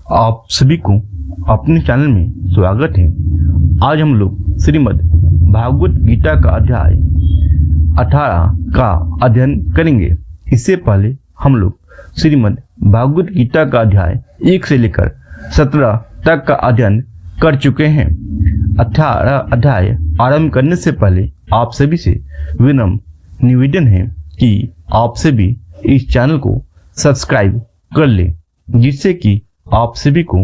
आप सभी को अपने चैनल में स्वागत है। आज हम लोग श्रीमद् भागवत गीता का अध्याय 18 का अध्ययन करेंगे। इससे पहले हम लोग श्रीमद् भागवत गीता का अध्याय 1 से लेकर 17 तक का अध्ययन कर चुके हैं। 18 अध्याय आरंभ करने से पहले आप सभी से विनम्र निवेदन है कि आप सभी इस चैनल को सब्सक्राइब कर ले, जिससे कि आप सभी को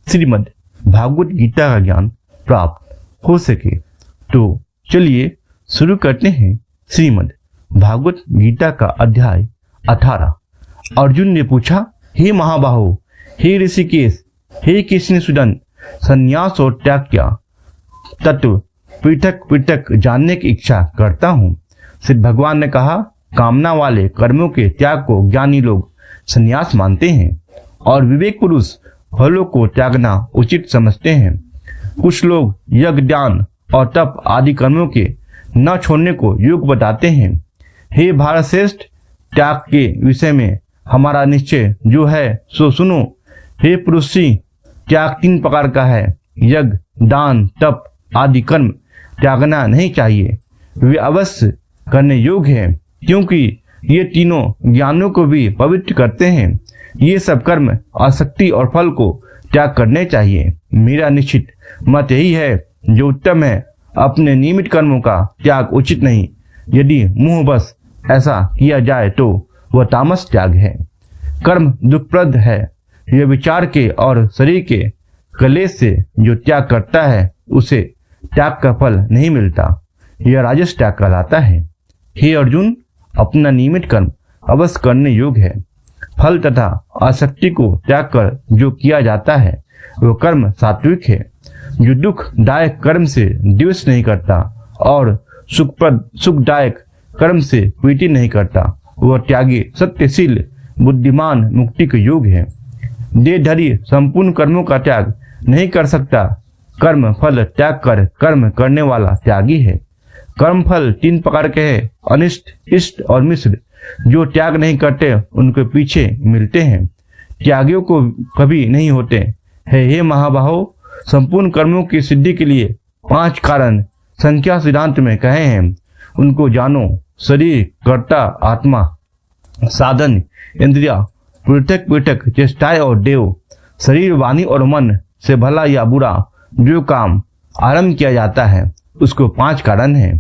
श्रीमद् भागवत गीता का ज्ञान प्राप्त हो सके। तो चलिए शुरू करते हैं। श्रीमद् भागवत गीता का अध्याय 18। अर्जुन ने पूछा, हे महाबाहो, हे ऋषिकेश, हे कृष्णसूदन, संन्यास और त्याग क्या तत्व पृथक पृथक जानने की इच्छा करता हूँ। श्री भगवान ने कहा, कामना वाले कर्मों के त्याग को ज्ञानी लोग संन्यास मानते हैं और विवेक पुरुष फलों को त्यागना उचित समझते हैं। कुछ लोग यज्ञ, दान और तप आदि कर्मों के न छोड़ने को योग बताते हैं। हे भारत श्रेष्ठ, त्याग के विषय में हमारा निश्चय जो है सो सुनो। हे पुरुषी, त्याग 3 प्रकार का है। यज्ञ, दान, तप आदि कर्म त्यागना नहीं चाहिए। वे अवश्य करने योग्य हैं, क्योंकि ये तीनों ज्ञानों को भी पवित्र करते हैं। ये सब कर्म आसक्ति और फल को त्याग करने चाहिए। मेरा निश्चित मत यही है जो उत्तम है। अपने नियमित कर्मों का त्याग उचित नहीं। यदि मुंह बस ऐसा किया जाए तो वह तामस त्याग है। कर्म दुखप्रद है। यह विचार के और शरीर के क्लेश से जो त्याग करता है उसे त्याग का फल नहीं मिलता। यह राजस त्याग कहलाता है। हे अर्जुन, अपना नियमित कर्म अवश्य करने योग्य है। फल तथा आसक्ति को त्याग कर जो किया जाता है वह कर्म सात्विक है। जो दुखदायक कर्म से द्वेष नहीं करता और सुखदायक कर्म से प्रीति नहीं करता वह त्यागी सत्यशील बुद्धिमान मुक्ति के योग्य है। देहधारी संपूर्ण कर्मों का त्याग नहीं कर सकता। कर्म फल त्याग कर कर्म करने वाला त्यागी है। कर्म फल 3 प्रकार के हैं, अनिष्ट, इष्ट और मिश्र। जो त्याग नहीं करते उनके पीछे मिलते हैं, त्यागियों को कभी नहीं होते है। हे महाबाहो, संपूर्ण कर्मों की सिद्धि के लिए 5 कारण संख्या सिद्धांत में कहे हैं, उनको जानो। शरीर, कर्ता, आत्मा, साधन, इंद्रिया, पृथक पृथक चेष्टाएं और देव। शरीर, वाणी और मन से भला या बुरा जो काम आरंभ किया जाता है उसको 5 कारण है।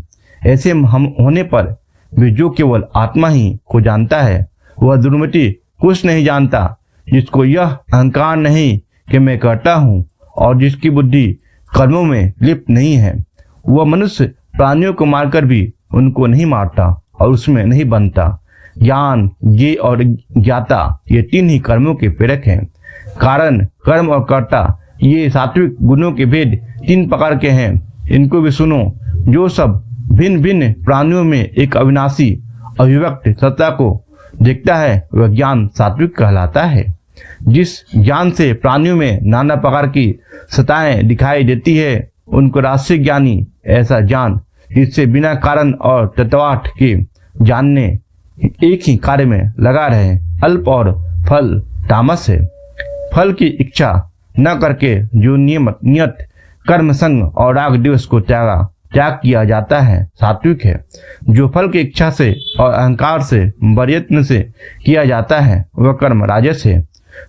ऐसे हम होने पर भी जो केवल आत्मा ही को जानता है वह दुर्मति कुछ नहीं जानता। जिसको यह अहंकार नहीं कि मैं करता हूँ और जिसकी बुद्धि कर्मों में लिप्त नहीं है, वह मनुष्य प्राणियों को मारकर भी उनको नहीं मारता और उसमें नहीं बनता। ज्ञान, ज्ञेय और ज्ञाता ये 3 ही कर्मों के प्रेरक हैं। कारण, कर्म और कर्ता ये सात्विक गुणों के भेद 3 प्रकार के हैं। इनको भी सुनो। जो सब भिन्न भिन्न प्राणियों में एक अविनाशी अभिव्यक्त सत्ता को देखता है वह ज्ञान सात्विक कहलाता है। जिस ज्ञान से प्राणियों में नाना प्रकार की सत्ताएं दिखाई देती है उनको राष्ट्रीय ज्ञानी ऐसा ज्ञान जिससे बिना कारण और तत्वार्थ के जानने एक ही कार्य में लगा रहे। अल्प और फल तामस है। फल की इच्छा न करके जो नियत कर्म संग और राग द्वेष को त्याग किया जाता है सात्विक है। जो फल की इच्छा से और अहंकार से प्रयत्न से किया जाता है वह कर्म राजस है।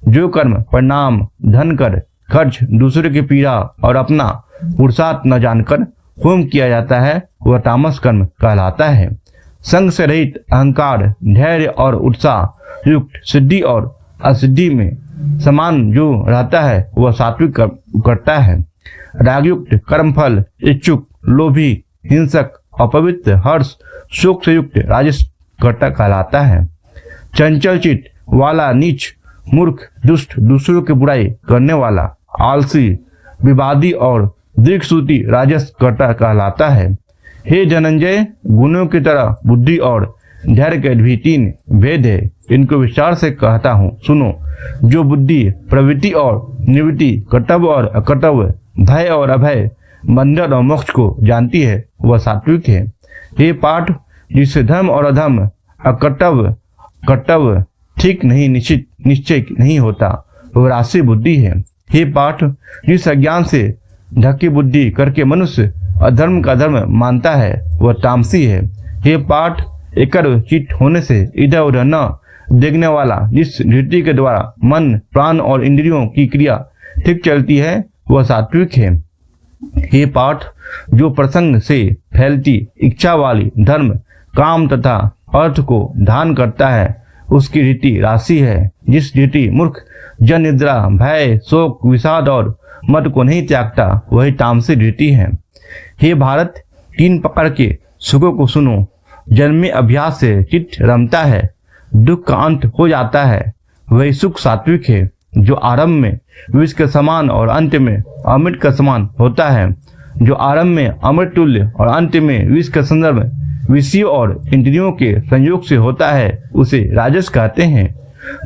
जो कर्म परिणाम धन कर खर्च, दूसरे की पीड़ा और अपना पुरुषार्थ न जानकर होम किया जाता है वह तामस कर्म कहलाता है। संग से रहित अहंकार, धैर्य और उत्साह युक्त सिद्धि और असिद्धि में समान जो रहता है वह सात्विक करता है। रागयुक्त कर्मफल इच्छुक, लोभी, हिंसक, अपवित्र, हर्ष, शोक से युक्त राजस कर्ता कहलाता है। चंचल चित्त वाला नीच, मूर्ख, दुष्ट, दूसरों की बुराई करने वाला, आलसी, विवादी और दीर्घसूत्री राजस कर्ता कहलाता है। हे धनंजय, गुणों की तरह बुद्धि और धैर्य के भी 3 भेद है। इनको विचार से कहता हूँ, सुनो। जो बुद्धि प्रवृत्ति और निवृत्ति, कर्तव्य और अकर्तव्य, भय और अभय, बंधन और मोक्ष को जानती है वह सात्विक है। हे पाठ, जिससे धर्म और अधर्म, अकर्तव्य कर्तव्य ठीक नहीं निश्चय नहीं होता वह राशि बुद्धि है। हे पाठ, जिस अज्ञान से ढकी बुद्धि करके मनुष्य अधर्म का धर्म मानता है वह तामसी है। हे पाठ, एकर चित्त होने से इधर उधर न देखने वाला, जिस दृष्टि के द्वारा मन प्राण और इंद्रियों की क्रिया ठीक चलती है वह सात्विक है। हे पाठ, जो प्रसंग से फैलती इच्छा वाली धर्म काम तथा अर्थ को धान करता है उसकी रीति राशि है। जिस रीति मूर्ख जन निद्रा भय शोक विषाद और मद को नहीं त्यागता वही तामसी रीति है। हे भारत, 3 प्रकार के सुखों को सुनो। जन्मे अभ्यास से चित्त रमता है, दुख का अंत हो जाता है, वही सुख सात्विक है। जो आरंभ में विष के समान और अंत में अमृत का समान होता है, जो आरंभ में अमृत तुल्य और अंत में विष का संदर्भ विषयों और इंद्रियों के संयोग से होता है उसे राजस कहते हैं।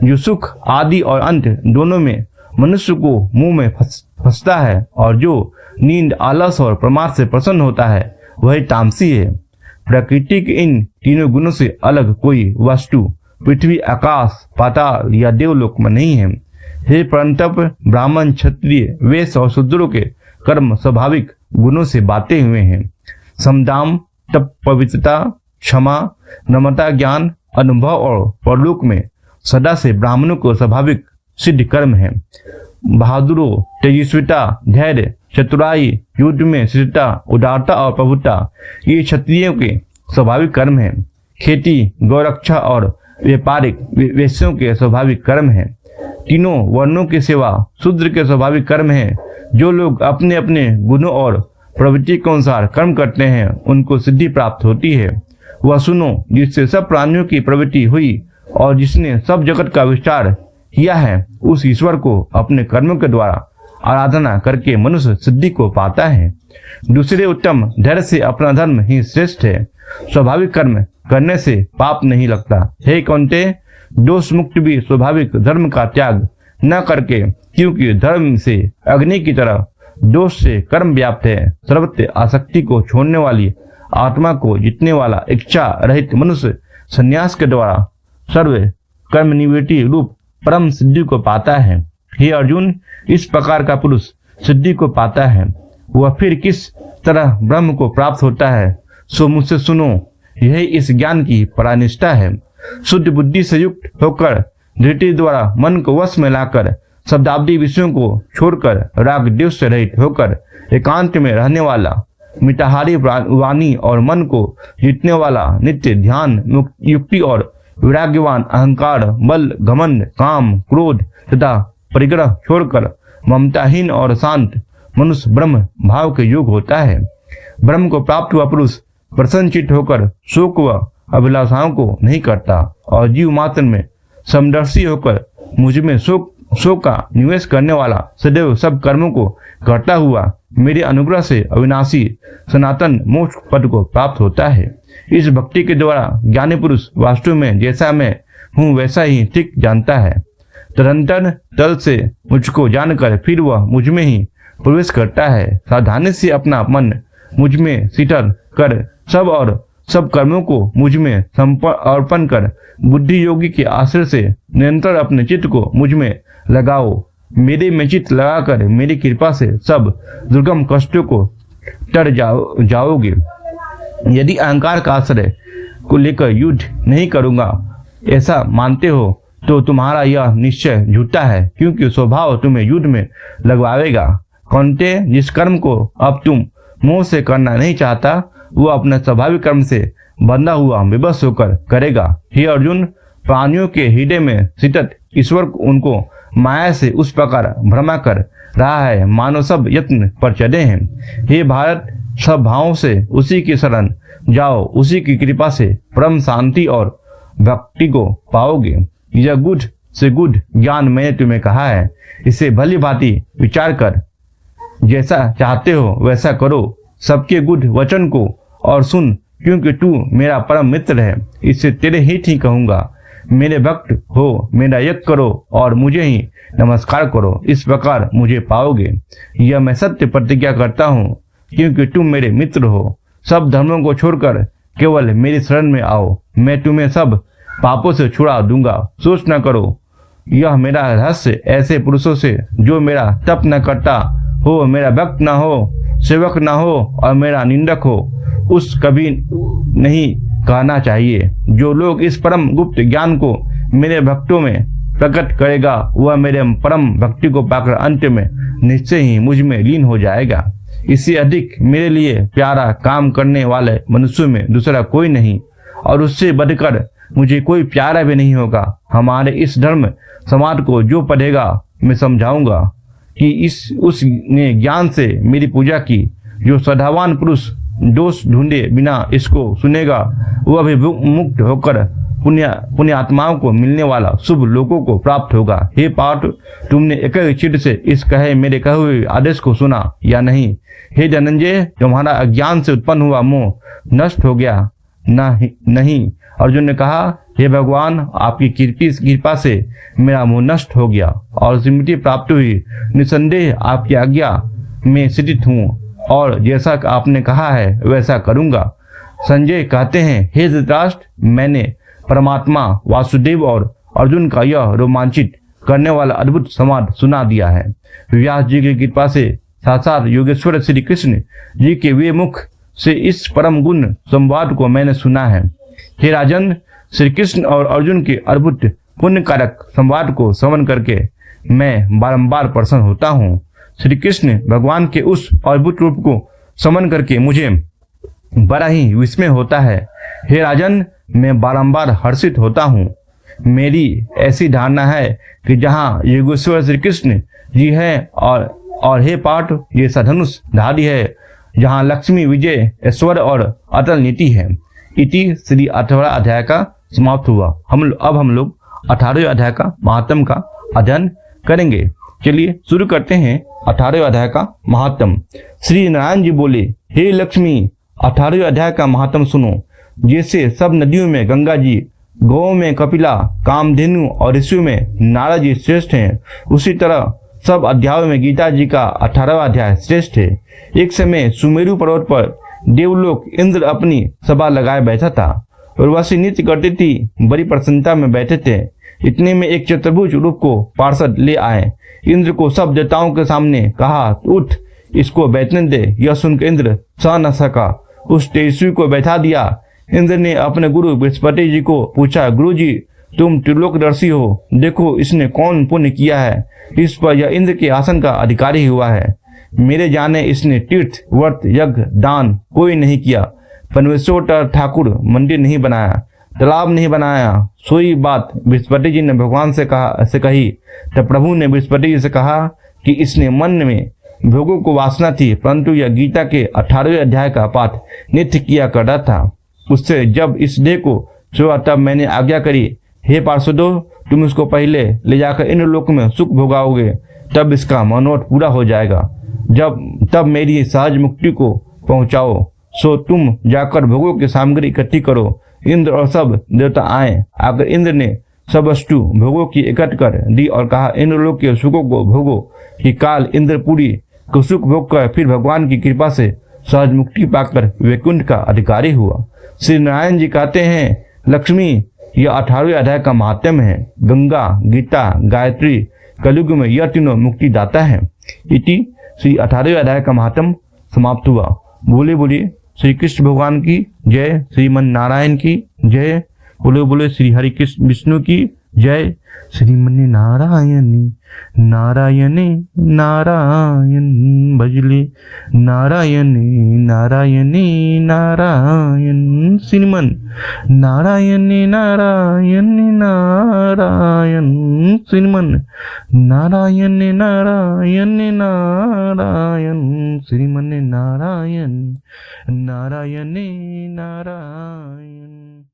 जो सुख आदि और अंत दोनों में मनुष्य को मुंह में फंसता है और जो नींद आलस और प्रमाद से प्रसन्न होता है वही तामसी है। प्रकृति के इन तीनों गुणों से अलग कोई वस्तु पृथ्वी आकाश पाताल या देवलोक में नहीं है। हे परंतप, ब्राह्मण क्षत्रिय वैश्य और शूद्रों के कर्म स्वाभाविक गुणों से बाते हुए हैं। समदाम तप पवित्रता क्षमा नम्रता ज्ञान अनुभव और परलोक में सदा से ब्राह्मणों को स्वाभाविक सिद्ध कर्म है। बहादुरों तेजस्विता धैर्य चतुराई युद्ध में स्थिरता उदारता और प्रभुता ये क्षत्रियों के स्वाभाविक कर्म है। खेती गौरक्षा और व्यापारिक वैश्यों के स्वाभाविक कर्म है। तीनों वर्णों की सेवा शूद्र के स्वाभाविक कर्म है। जो लोग अपने अपने गुणों और प्रवृत्ति के अनुसार कर्म करते हैं उनको सिद्धि प्राप्त होती है। वह सुनो, जिससे सब प्राणियों की प्रवृत्ति हुई और जिसने सब जगत का विस्तार किया है उस ईश्वर को अपने कर्मों के द्वारा आराधना करके मनुष्य सिद्धि को पाता है। दूसरे उत्तम धैर्य से अपना धर्म ही श्रेष्ठ है। स्वाभाविक कर्म करने से पाप नहीं लगता। हे कौन्ते, दोष मुक्त भी स्वाभाविक धर्म का त्याग न करके, क्योंकि धर्म से अग्नि की तरह दोष से कर्म व्याप्त है। सर्वत्र आसक्ति को छोड़ने वाली आत्मा को जीतने वाला इच्छा रहित मनुष्य संन्यास के द्वारा सर्व कर्म निवृत्ति रूप परम सिद्धि को पाता है। हे अर्जुन, इस प्रकार का पुरुष सिद्धि को पाता है वह फिर किस तरह ब्रह्म को प्राप्त होता है सो मुझसे सुनो। यही इस ज्ञान की परानिष्ठा है। शुद्ध बुद्धि से युक्त होकर धृति द्वारा मन को वश में लाकर शब्दाब्दी विषयों को छोड़कर राग द्वेष से रहित होकर एकांत में रहने वाला मिताहारी वाणी और मन को जीतने वाला नित्य ध्यान युक्ति और विराग्यवान अहंकार बल घमंड काम क्रोध तथा परिग्रह छोड़कर ममताहीन और शांत मनुष्य ब्रह्म भाव के योग होता है। ब्रह्म को प्राप्त हुआ पुरुष प्रसन्नचित्त होकर शोक व अभिलाषाओं को नहीं करता और जीव मात्र में समदर्शी होकर मुझ में शोक का निवेश करने वाला सदैव सब कर्मों को करता हुआ मेरे अनुग्रह से अविनाशी सनातन मोक्ष पद को प्राप्त होता है। इस भक्ति के द्वारा ज्ञानी पुरुष वास्तव में जैसा मैं हूँ वैसा ही ठीक जानता है। तदंतर तल से मुझको जानकर फिर वह मुझ में ही प्रवेश करता है। सावधानी से अपना मन मुझ में शीतल कर सब कर्मों को मुझ में अर्पण कर बुद्धि योगी के आश्रय से निरंतर अपने चित्त को मुझ में लगाओ। मेरे में चित्त लगाकर मेरी कृपा से सब दुर्गम कष्टों को टर जाओगे। यदि अहंकार का आश्रय को लेकर युद्ध नहीं करूंगा ऐसा मानते हो तो तुम्हारा यह निश्चय झूठा है, क्योंकि स्वभाव तुम्हें युद्ध में लगवाएगा। कौन्ते, जिस कर्म को अब तुम मोह से करना नहीं चाहता वो अपने स्वाभाविक कर्म से बंधा हुआ विवश होकर करेगा। हे अर्जुन, प्राणियों के हृदय में स्थित ईश्वर उनको माया से उस प्रकार भ्रमा कर रहा है मानो सब यत्न पर चढ़े हैं। हे भारत, सब भावों से उसी की शरण जाओ, उसी की कृपा से परम शांति और भक्ति को पाओगे। यह गुढ़ से गुढ़ ज्ञान मैंने तुम्हें कहा है, इसे भली भांति विचार कर जैसा चाहते हो वैसा करो। सबके गुढ़ वचन को और सुन, क्योंकि तू मेरा परम मित्र है। इससे तेरे हित ही कहूंगा। मेरे भक्त हो, मेरा यज्ञ करो और मुझे ही नमस्कार करो, इस प्रकार मुझे पाओगे। यह मैं सत्य प्रतिज्ञा करता हूँ, क्योंकि तुम मेरे मित्र हो। सब धर्मों को छोड़कर केवल मेरी शरण में आओ, मैं तुम्हें सब पापों से छुड़ा दूंगा। सोच न करो यह मेरा रहस्य ऐसे पुरुषों से जो मेरा तप न करता हो, मेरा भक्त न हो, सेवक न हो और मेरा निंदक हो, उस कभी नहीं कहना चाहिए। जो लोग इस परम गुप्त ज्ञान को मेरे भक्तों में प्रकट करेगा वह मेरे परम भक्ति को पाकर अंत में निश्चय ही मुझ में लीन हो जाएगा। इससे अधिक मेरे लिए प्यारा काम करने वाले मनुष्यों में दूसरा कोई नहीं और उससे बढ़कर मुझे कोई प्यारा भी नहीं होगा। हमारे इस धर्म समाज को जो पढ़ेगा मैं समझाऊंगा कि उसने ज्ञान से मेरी पूजा की। जो श्रद्धावान पुरुष दोष ढूंढे बिना इसको सुनेगा वह भी मुक्त होकर पुण्यात्माओं को मिलने वाला शुभ लोगों को प्राप्त होगा। हे पार्थ, तुमने एक चित्त से इस कहे मेरे कहे हुए आदेश को सुना या नहीं? हे धनंजय, तुम्हारा अज्ञान से उत्पन्न हुआ मोह नष्ट हो गया नहीं? अर्जुन ने कहा, हे भगवान, आपकी कृपा से मेरा मोह नष्ट हो गया और स्मृति प्राप्त हुई। निसंदेह आपकी आज्ञा में स्थित हूँ और जैसा आपने कहा है वैसा करूंगा। संजय कहते हैं, हे धृतराष्ट्र, मैंने परमात्मा वासुदेव और अर्जुन का यह रोमांचित करने वाला अद्भुत संवाद सुना दिया है। व्यास जी की कृपा से साक्षात योगेश्वर श्री कृष्ण जी के वे मुख से इस परम गुण संवाद को मैंने सुना है। हे राजन, श्री कृष्ण और अर्जुन के अद्भुत पुण्य कारक संवाद को श्रवण करके मैं बारंबार प्रसन्न होता हूँ। श्री कृष्ण भगवान के उस अद्भुत रूप को श्रवण करके मुझे बड़ा ही विस्मय होता है। हे राजन, मैं बारंबार हर्षित होता हूँ। मेरी ऐसी धारणा है कि जहाँ योगेश्वर श्री कृष्ण जी है और हे पार्थ, ये धनुष धारी है, जहाँ लक्ष्मी विजय ऐश्वर्य और अटल नीति है। इति श्री 18वां अध्याय का समाप्त हुआ। अब हम लोग 18वें अध्याय का महात्म का अध्ययन करेंगे। चलिए शुरू करते हैं 18वें अध्याय का महात्म। श्री नारायण जी बोले, हे लक्ष्मी, 18वें अध्याय का महात्म सुनो। जैसे सब नदियों में गंगा जी, गौ में कपिला, कामधेनु और ऋषियों में नारद जी श्रेष्ठ हैं, उसी तरह सब अध्यायों में गीता जी का 18वां अध्याय श्रेष्ठ है। एक समय सुमेरु पर्वत पर देवलोक इंद्र अपनी सभा लगाए बैठा था। उर्वशी नृत्य करती थी, बड़ी प्रसन्नता में बैठे थे। इतने में एक चतुर्भुज रूप को पार्षद ले आए। इंद्र को सब देवताओं के सामने कहा, उठ, इसको बैठने दे। यह सुनकर इंद्र सह न सका, उस तेजस्वी को बैठा दिया। इंद्र ने अपने गुरु बृहस्पति जी को पूछा, गुरु जी, तुम त्रिलोकदर्शी हो, देखो इसने कौन पुण्य किया है, इस पर यह इंद्र के आसन का अधिकारी हुआ है। मेरे जाने इसने तीर्थ व्रत यज्ञ दान कोई नहीं किया, परमेश्वर ठाकुर मंदिर नहीं बनाया, तालाब नहीं बनाया। सोई बात बृहस्पति जी ने भगवान से कही। तब प्रभु ने बृहस्पति जी से कहा कि इसने मन में भोगों को वासना थी, परंतु यह गीता के 18वें अध्याय का पाठ नित्य किया करता था। उससे जब इस देह को छुआ तब मैंने आज्ञा करी, हे पार्षदों, तुम इसको पहले ले जाकर इन लोक में सुख भोगाओगे, तब इसका मनोरथ पूरा हो जाएगा। तब मेरी सहज मुक्ति को पहुंचाओ। सो तुम जाकर भोगों की सामग्री इकट्ठी करो। इंद्र और सब देवता आए। आकर इंद्र ने सब वस्तु भोगों की इकट्ठ कर दी और कहा, इन लोग के सुखों को भोगो। कि काल इंद्रपुरी को सुख भोग कर फिर भगवान की कृपा से सहज मुक्ति पाकर वैकुंठ का अधिकारी हुआ। श्री नारायण जी कहते हैं, लक्ष्मी, यह 18वें अध्याय का महात्म्य है। गंगा, गीता, गायत्री, कलयुग में यह तीनों मुक्ति दाता है। इति श्री 18वें अध्याय का महात्म समाप्त हुआ। बोले बोले श्री कृष्ण भगवान की जय, श्रीमन नारायण की जय, बोले बोले श्री हरि कृष्ण विष्णु की जय। श्रीमन नारायणी नारायणे नारायण भजले, नारायणे नारायणे नारायण, श्रीमन नारायणे नारायणे नारायण, श्रीमन नारायणे नारायणे नारायण, श्रीमन नारायण नारायणे नारायण।